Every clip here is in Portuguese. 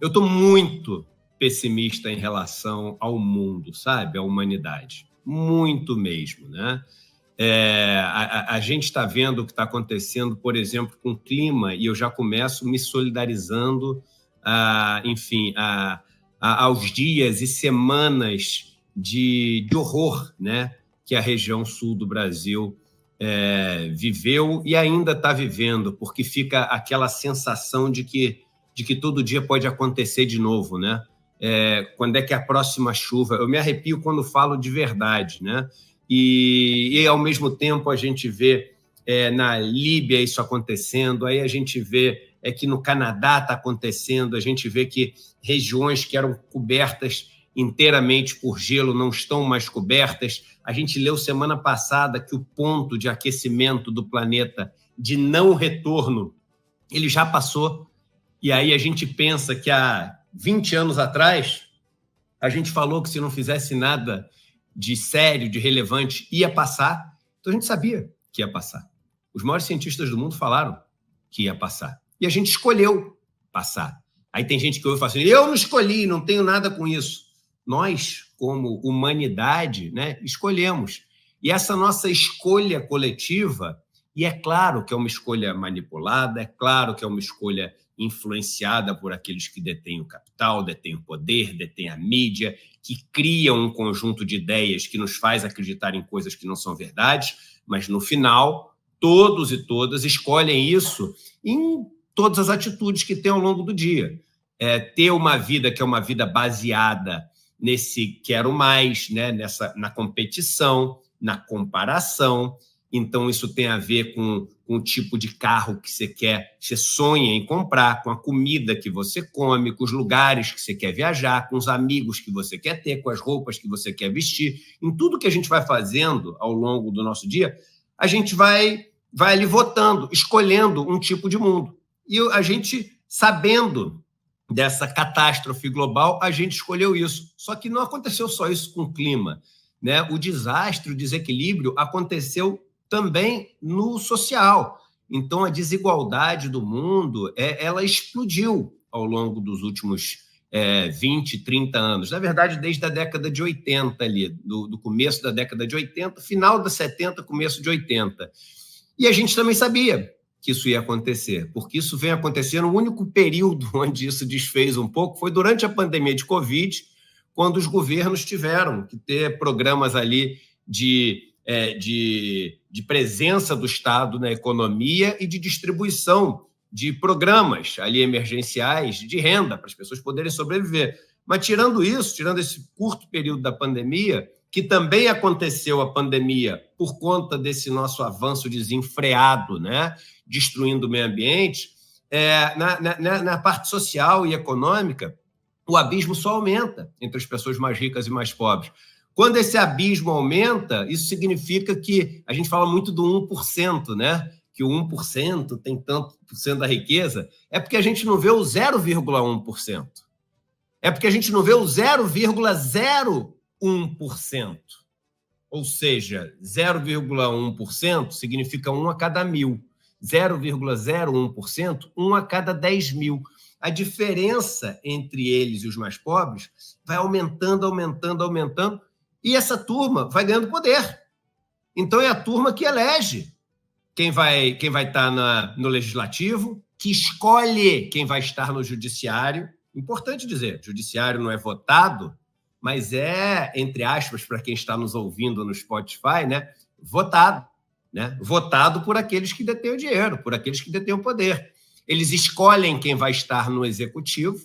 Eu estou muito pessimista em relação ao mundo, sabe? À humanidade. Muito mesmo, né? A gente está vendo o que está acontecendo, por exemplo, com o clima, e eu já começo me solidarizando, aos dias e semanas de horror, né, que a região sul do Brasil viveu e ainda está vivendo, porque fica aquela sensação de que todo dia pode acontecer de novo, né? Quando é que é a próxima chuva? Eu me arrepio quando falo de verdade, né? E ao mesmo tempo, a gente vê na Líbia isso acontecendo, aí a gente vê que no Canadá está acontecendo, a gente vê que regiões que eram cobertas inteiramente por gelo não estão mais cobertas. A gente leu semana passada que o ponto de aquecimento do planeta de não retorno, ele já passou. E aí a gente pensa que há 20 anos atrás, a gente falou que se não fizesse nada de sério, de relevante, ia passar. Então a gente sabia que ia passar. Os maiores cientistas do mundo falaram que ia passar. E a gente escolheu passar. Aí tem gente que ouve e fala assim, eu não escolhi, não tenho nada com isso. Nós, como humanidade, né, escolhemos. E essa nossa escolha coletiva, e é claro que é uma escolha manipulada, é claro que é uma escolha influenciada por aqueles que detêm o capital, detêm o poder, detêm a mídia, que criam um conjunto de ideias que nos faz acreditar em coisas que não são verdades, mas no final, todos e todas escolhem isso em todas as atitudes que têm ao longo do dia. Ter uma vida que é uma vida baseada nesse quero mais, né? Na competição, na comparação. Então, isso tem a ver com o tipo de carro que você quer, você sonha em comprar, com a comida que você come, com os lugares que você quer viajar, com os amigos que você quer ter, com as roupas que você quer vestir. Em tudo que a gente vai fazendo ao longo do nosso dia, a gente vai ali votando, escolhendo um tipo de mundo. E a gente, sabendo dessa catástrofe global, a gente escolheu isso. Só que não aconteceu só isso com o clima, né? O desastre, o desequilíbrio aconteceu também no social. Então, a desigualdade do mundo, ela explodiu ao longo dos últimos 20, 30 anos. Na verdade, desde a década de 80, ali, do começo da década de 80, final da 70, começo de 80. E a gente também sabia que isso ia acontecer, porque isso vem acontecendo. O único período onde isso desfez um pouco foi durante a pandemia de Covid, quando os governos tiveram que ter programas ali de presença do Estado na economia e de distribuição de programas ali emergenciais de renda para as pessoas poderem sobreviver. Mas tirando isso, tirando esse curto período da pandemia, que também aconteceu a pandemia por conta desse nosso avanço desenfreado, né, destruindo o meio ambiente, na parte social e econômica, o abismo só aumenta entre as pessoas mais ricas e mais pobres. Quando esse abismo aumenta, isso significa que a gente fala muito do 1%, né? Que o 1% tem tanto por cento da riqueza, é porque a gente não vê o 0,1%. É porque a gente não vê o 0,01%. Ou seja, 0,1% significa 1 a cada 1.000. 0,01%, 1 a cada 10.000. A diferença entre eles e os mais pobres vai aumentando, aumentando, aumentando, e essa turma vai ganhando poder. Então, é a turma que elege quem vai estar no legislativo, que escolhe quem vai estar no judiciário. Importante dizer, o judiciário não é votado, mas é, entre aspas, para quem está nos ouvindo no Spotify, né, votado. Né? Votado por aqueles que detêm o dinheiro, por aqueles que detêm o poder. Eles escolhem quem vai estar no executivo.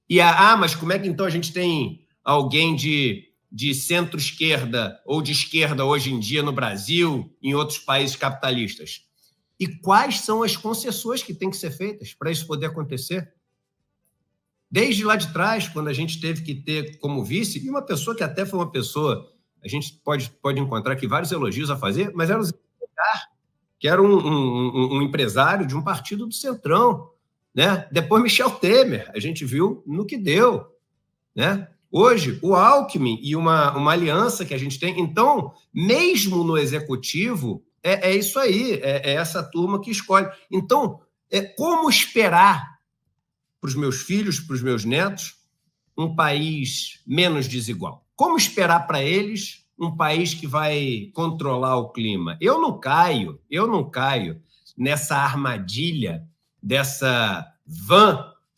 E mas como é que então a gente tem alguém de centro-esquerda ou de esquerda hoje em dia no Brasil, em outros países capitalistas? E quais são as concessões que têm que ser feitas para isso poder acontecer? Desde lá de trás, quando a gente teve que ter como vice, e uma pessoa que até foi uma pessoa, a gente pode encontrar aqui vários elogios a fazer, mas era o Zé Alencar, que era um empresário de um partido do Centrão, né? Depois Michel Temer, a gente viu no que deu, né? Hoje, o Alckmin e uma aliança que a gente tem. Então, mesmo no executivo, é isso aí, é essa turma que escolhe. Então, como esperar para os meus filhos, para os meus netos, um país menos desigual. Como esperar para eles um país que vai controlar o clima? Eu não caio nessa armadilha, dessa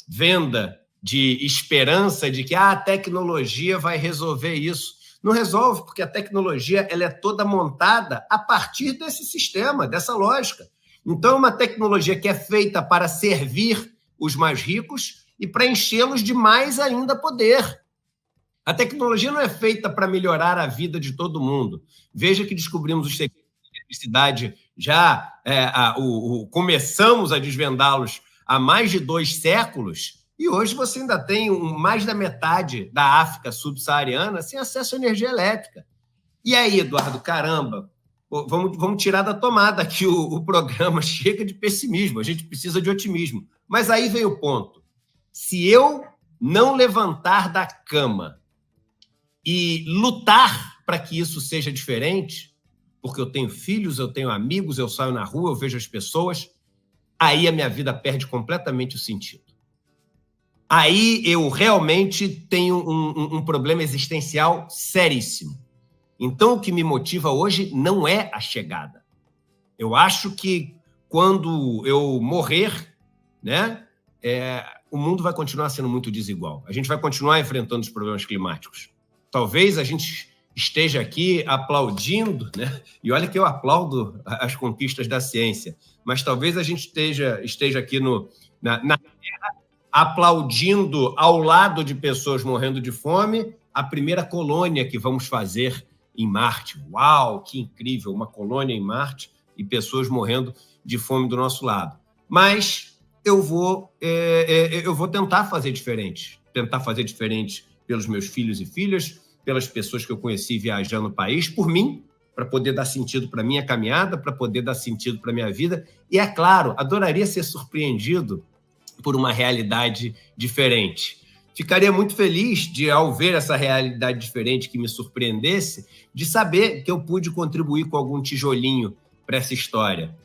venda de esperança de que a tecnologia vai resolver isso. Não resolve, porque a tecnologia ela é toda montada a partir desse sistema, dessa lógica. Então, é uma tecnologia que é feita para servir os mais ricos e para enchê-los de mais ainda poder. A tecnologia não é feita para melhorar a vida de todo mundo. Veja que descobrimos os segredos da eletricidade já, começamos a desvendá-los há mais de 2 séculos, e hoje você ainda tem mais da metade da África subsaariana sem acesso à energia elétrica. E aí, Eduardo, caramba, vamos tirar da tomada aqui o programa. Chega de pessimismo, a gente precisa de otimismo. Mas aí vem o ponto. Se eu não levantar da cama e lutar para que isso seja diferente, porque eu tenho filhos, eu tenho amigos, eu saio na rua, eu vejo as pessoas, aí a minha vida perde completamente o sentido. Aí eu realmente tenho um problema existencial seríssimo. Então, o que me motiva hoje não é a chegada. Eu acho que quando eu morrer, né, o mundo vai continuar sendo muito desigual. A gente vai continuar enfrentando os problemas climáticos. Talvez a gente esteja aqui aplaudindo, né? E olha que eu aplaudo as conquistas da ciência, mas talvez a gente esteja aqui na Terra aplaudindo ao lado de pessoas morrendo de fome a primeira colônia que vamos fazer em Marte. Uau, que incrível, uma colônia em Marte e pessoas morrendo de fome do nosso lado. Mas eu vou tentar fazer diferente pelos meus filhos e filhas, pelas pessoas que eu conheci viajando no país, por mim, para poder dar sentido para a minha caminhada, para poder dar sentido para a minha vida. E, é claro, adoraria ser surpreendido por uma realidade diferente. Ficaria muito feliz de, ao ver essa realidade diferente que me surpreendesse, de saber que eu pude contribuir com algum tijolinho para essa história.